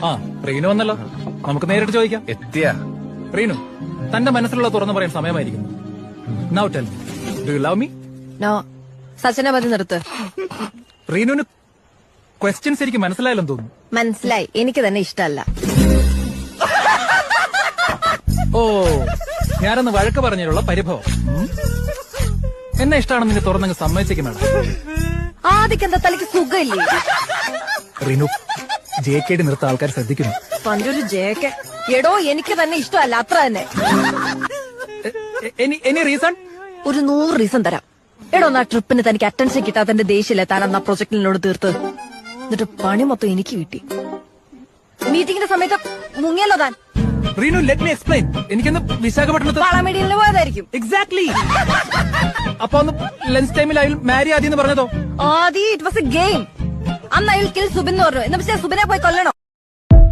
ആ റീനു വന്നല്ലോ, നമുക്ക് നേരിട്ട് ചോദിക്കാം. എത്തിയാ റീനു, തന്റെ മനസ്സിലുള്ള തുറന്നു പറയാൻ സമയമായിരിക്കുന്നു. Now tell me, do you love me? No, സച്ചിനെ മതി നിർത്ത്. റീനുവിന് ക്വസ്റ്റ്യൻസ് എനിക്ക് മനസ്സിലായില്ലെന്ന് തോന്നുന്നു. മനസ്സിലായി, എനിക്ക് തന്നെ ഇഷ്ടമല്ല. ഓ, ഞാനൊന്ന് വഴക്ക് പറഞ്ഞതിലുള്ള പരിഭവം. എന്നെ ഇഷ്ടമാണെന്ന് നിന്നെ തുറന്നങ്ങ് സമ്മതിച്ചേക്കും വേണം. ആദ്യം എന്താ തലയ്ക്ക് സുഖമില്ലേ? റീനു, JKD നിർത്ത ആൾക്കാർ ശ്രദ്ധിക്കുന്നു. പണ്ടൊരു ജേക്കെ. എടോ, എനിക്ക് തന്നെ ഇഷ്ടമല്ല, അത്ര തന്നെ. Any reason? ഒരു 100 റീസൺ തരാം. എടോ, ആ ട്രിപ്പിന് തനിക്ക് അറ്റൻഷൻ കിട്ടാത്തതിന്റെ ദേഷ്യല്ലേ താൻ അന്ന് ആ പ്രൊജക്ടിനോട് തീർത്ത്. എന്നിട്ട് പണി മൊത്തം എനിക്ക് കിട്ടി. മീറ്റിംഗിന്റെ സമയത്ത് മുങ്ങിയല്ലോ താൻ. Reenu, let me explain. എനിക്കൊന്ന് വിശാഖപട്ടണത്ത് പാളമേടിയിൽ പോയതായിരിക്കും. എക്സാക്ട്ലി. അപ്പൊ ഒന്ന് ലഞ്ച് ടൈമിൽ അയാൾ മാരി ആദ്യം പറഞ്ഞതോ? ആദ്യം ഇറ്റ് വാസ് എ ഗെയിം. അന്ന് അയാൾ കിൽ സുബിൻ എന്ന് പറഞ്ഞു. എന്ന് വെച്ചാൽ സുബിനെ പോയി കൊല്ലണോ?